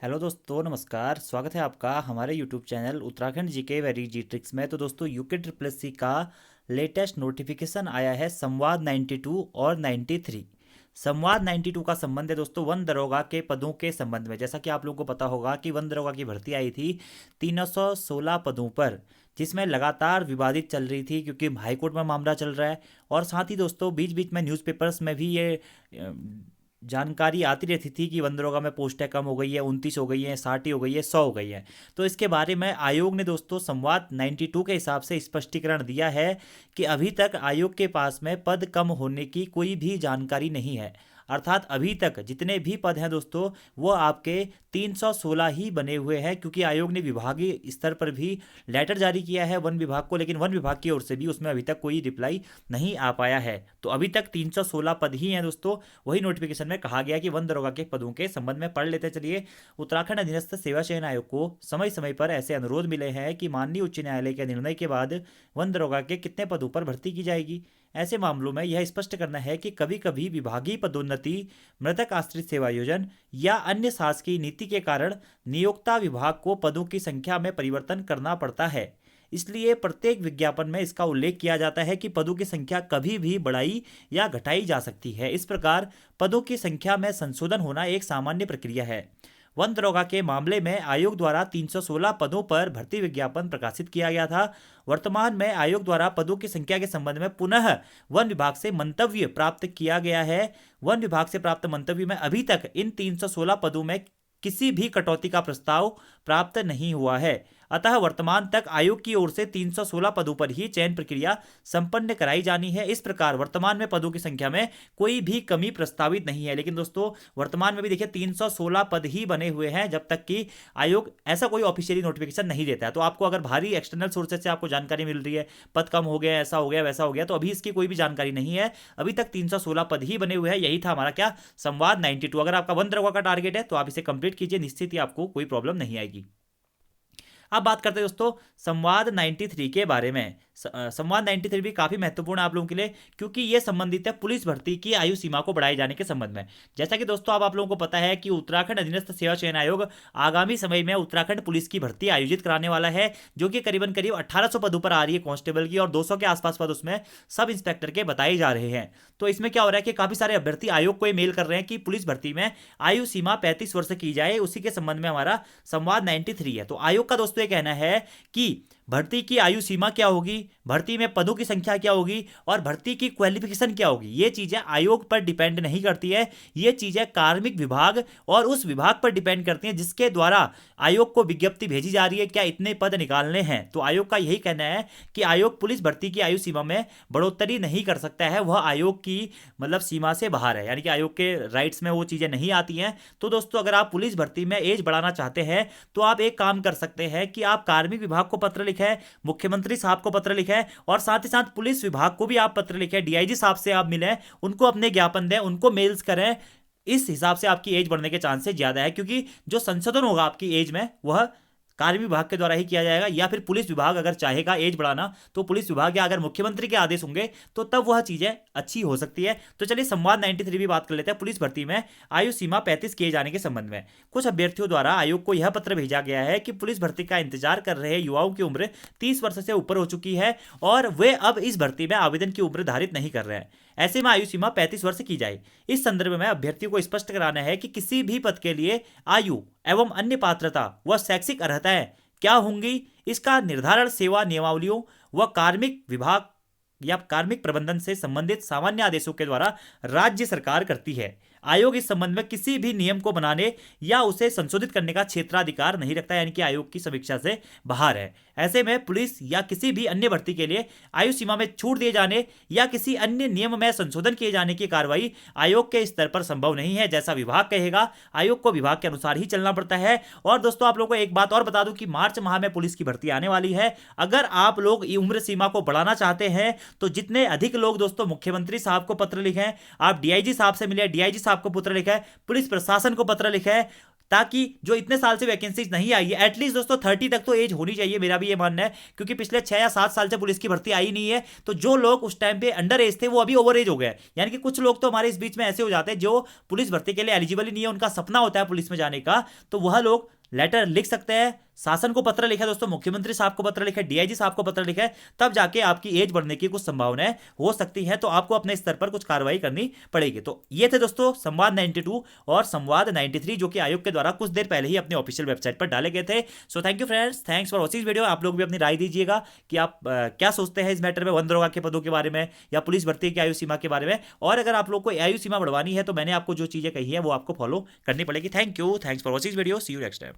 Hello दोस्तों, नमस्कार। स्वागत है आपका हमारे YouTube channel Uttarakhand GK very जी ट्रिक्स में। तो दोस्तों, यूके ट्रिपल एस सी का लेटेस्ट नोटिफिकेशन आया है संवाद 92 और 93। संवाद 92 का संबंध है दोस्तों वन दरोगा के पदों के संबंध में। जैसा कि आप लोगों को पता होगा कि वन दरोगा की भर्ती आई थी 316 पदों पर, जिसमें लगातार विवादित चल रही थी क्योंकि हाईकोर्ट में मामला चल रहा है। और साथ ही दोस्तों बीच बीच में न्यूज़पेपर्स में भी ये जानकारी आती रहती थी कि वन दरोगा में पोस्टें कम हो गई है, 29 हो गई है, 60 हो गई है, 100 हो गई है। तो इसके बारे में आयोग ने दोस्तों संवाद 92 के हिसाब से स्पष्टीकरण दिया है कि अभी तक आयोग के पास में पद कम होने की कोई भी जानकारी नहीं है। अर्थात अभी तक जितने भी पद हैं दोस्तों, वो आपके 316 ही बने हुए हैं, क्योंकि आयोग ने विभागीय स्तर पर भी लेटर जारी किया है वन विभाग को, लेकिन वन विभाग की ओर से भी उसमें अभी तक कोई रिप्लाई नहीं आ पाया है। तो अभी तक 316 पद ही हैं दोस्तों। वही नोटिफिकेशन में कहा गया कि वन दरोगा के पदों के संबंध में पढ़ लेते चलिए। उत्तराखंड अधीनस्थ सेवा चयन आयोग को समय समय पर ऐसे अनुरोध मिले हैं कि माननीय उच्च न्यायालय के निर्णय के बाद वन दरोगा के कितने पदों पर भर्ती की जाएगी। ऐसे मामलों में यह स्पष्ट करना है कि कभी कभी विभागीय पदोन्नति, मृतक आश्रित सेवायोजन या अन्य शासकीय नीति के कारण नियोक्ता विभाग को पदों की संख्या में परिवर्तन करना पड़ता है। इसलिए प्रत्येक विज्ञापन में इसका उल्लेख किया जाता है कि पदों की संख्या कभी भी बढ़ाई या घटाई जा सकती है। इस प्रकार पदों की संख्या में संशोधन होना एक सामान्य प्रक्रिया है। वन दरोगा के मामले में आयोग द्वारा 316 पदों पर भर्ती विज्ञापन प्रकाशित किया गया था। वर्तमान में आयोग द्वारा पदों की संख्या के संबंध में पुनः वन विभाग से मंतव्य प्राप्त किया गया है। वन विभाग से प्राप्त मंतव्य में अभी तक इन 316 पदों में किसी भी कटौती का प्रस्ताव प्राप्त नहीं हुआ है। अतः वर्तमान तक आयोग की ओर से 316 पदों पर ही चयन प्रक्रिया संपन्न कराई जानी है। इस प्रकार वर्तमान में पदों की संख्या में कोई भी कमी प्रस्तावित नहीं है। लेकिन दोस्तों वर्तमान में भी देखिए 316 पद ही बने हुए हैं, जब तक कि आयोग ऐसा कोई ऑफिशियली नोटिफिकेशन नहीं देता है। तो आपको अगर भारी एक्सटर्नल सोर्सेज से आपको जानकारी मिल रही है पद कम हो गया, ऐसा हो गया, वैसा हो गया, तो अभी इसकी कोई भी जानकारी नहीं है। अभी तक 316 पद ही बने हुए हैं। यही था हमारा क्या संवाद 92। अगर आपका वन दरोगा का टारगेट है तो आप इसे कंप्लीट कीजिए, निश्चित ही आपको कोई प्रॉब्लम नहीं आएगी। अब बात करते हैं दोस्तों संवाद 93 के बारे में। संवाद 93 भी काफी महत्वपूर्ण है आप लोगों के लिए, क्योंकि यह संबंधित है पुलिस भर्ती की आयु सीमा को बढ़ाए जाने के संबंध में। जैसा कि दोस्तों अब आप लोगों को पता है कि उत्तराखंड अधीनस्थ सेवा चयन आयोग आगामी समय में उत्तराखंड पुलिस की भर्ती आयोजित कराने वाला है, जो कि करीबन करीब 1800 पदों पर आ रही है कांस्टेबल की, और 200 के आसपास पद उसमें सब इंस्पेक्टर के बताए जा रहे हैं। तो इसमें क्या हो रहा है कि काफी सारे अभ्यर्थी आयोग को मेल कर रहे हैं कि पुलिस भर्ती में आयु सीमा 35 वर्ष की जाए। उसी के संबंध में हमारा संवाद 93 है। तो आयोग का दोस्तों ये कहना है कि भर्ती की आयु सीमा क्या होगी, भर्ती में पदों की संख्या क्या होगी और भर्ती की क्वालिफिकेशन क्या होगी, ये चीजें आयोग पर डिपेंड नहीं करती है। ये चीजें कार्मिक विभाग और उस विभाग पर डिपेंड करती हैं जिसके द्वारा आयोग को विज्ञप्ति भेजी जा रही है क्या इतने पद निकालने हैं। तो आयोग का यही कहना है कि आयोग पुलिस भर्ती की आयु सीमा में बढ़ोतरी नहीं कर सकता है, वह आयोग की मतलब सीमा से बाहर है, यानी कि आयोग के राइट्स में वो चीजें नहीं आती हैं। तो दोस्तों अगर आप पुलिस भर्ती में एज बढ़ाना चाहते हैं तो आप एक काम कर सकते हैं कि आप कार्मिक विभाग को पत्र लिखें, मुख्यमंत्री साहब को पत्र लिखें, और साथ ही साथ पुलिस विभाग को भी आप पत्र लिखें, डीआईजी साहब से आप मिलें, उनको अपने ज्ञापन दें, उनको मेल्स करें। इस हिसाब से आपकी एज बढ़ने के चांसेस ज्यादा है, क्योंकि जो संशोधन होगा आपकी एज में वह कार्मिक विभाग के द्वारा ही किया जाएगा, या फिर पुलिस विभाग अगर चाहेगा एज बढ़ाना तो पुलिस विभाग, या अगर मुख्यमंत्री के आदेश होंगे तो तब वह चीजें अच्छी हो सकती है। तो चलिए संवाद 93 भी बात कर लेते हैं पुलिस भर्ती में आयु सीमा 35 किए जाने के संबंध में। कुछ अभ्यर्थियों द्वारा आयोग को यह पत्र भेजा गया है कि पुलिस भर्ती का इंतजार कर रहे युवाओं की उम्र 30 वर्ष से ऊपर हो चुकी है और वे अब इस भर्ती में आवेदन की उम्र धारित नहीं कर रहे हैं। ऐसे में आयु सीमा 35 वर्ष की जाए। इस संदर्भ में अभ्यर्थियों को स्पष्ट कराना है कि किसी भी पद के लिए आयु एवं अन्य पात्रता व शैक्षिक अर्हताएं क्या होंगी, इसका निर्धारण सेवा नियमावलियों व कार्मिक विभाग या कार्मिक प्रबंधन से संबंधित सामान्य आदेशों के द्वारा राज्य सरकार करती है। आयोग इस संबंध में किसी भी नियम को बनाने या उसे संशोधित करने का क्षेत्राधिकार नहीं रखता, यानी कि आयोग की समीक्षा से बाहर है। ऐसे में पुलिस या किसी भी अन्य भर्ती के लिए आयु सीमा में छूट दिए जाने या किसी अन्य नियम में संशोधन किए जाने की कार्रवाई आयोग के स्तर पर संभव नहीं है। जैसा विभाग कहेगा आयोग को विभाग के अनुसार ही चलना पड़ता है। और दोस्तों आप लोगों को एक बात और बता दूं कि मार्च माह में पुलिस की भर्ती आने वाली है। अगर आप लोग उम्र सीमा को बढ़ाना चाहते हैं तो जितने अधिक लोग दोस्तों मुख्यमंत्री साहब को पत्र लिखें, आप डीआईजी साहब से मिले, डीआईजी साहब को पत्र लिखें, पुलिस प्रशासन को पत्र लिखें, ताकि जो इतने साल से वैकेंसीज नहीं आई है, एटलीस्ट दोस्तों 30 तक तो एज होनी चाहिए, मेरा भी ये मानना है, क्योंकि पिछले 6 या 7 साल से पुलिस की भर्ती आई नहीं है। तो जो लोग उस टाइम पे अंडर एज थे वो अभी ओवर एज हो गए, यानी कि कुछ लोग तो हमारे इस बीच में ऐसे हो जाते हैं जो पुलिस भर्ती के लिए एलिजिबल ही नहीं है, उनका सपना होता है पुलिस में जाने का, तो वह लोग लेटर लिख सकते हैं, शासन को पत्र लिखा दोस्तों, मुख्यमंत्री साहब को पत्र लिखा, डीआईजी साहब को पत्र लिखा है, तब जाके आपकी एज बढ़ने की कुछ संभावनाएं हो सकती है, तो आपको अपने स्तर पर कुछ कार्रवाई करनी पड़ेगी। तो ये थे दोस्तों संवाद 92 और संवाद 93, जो कि आयोग के द्वारा कुछ देर पहले ही अपनी ऑफिशियल वेबसाइट पर डाले गए थे। So thank you friends, thanks for watching video. आप लोग भी अपनी राय दीजिएगा कि आप क्या सोचते हैं इस मैटर में, वन दरोगा के पदों के बारे में या पुलिस भर्ती की आयु सीमा के बारे में, और अगर आप लोग को आयु सीमा बढ़वानी है तो मैंने आपको जो चीजें कही है वो आपको फॉलो करनी पड़ेगी। Thank you, thanks for watching video, see you next time.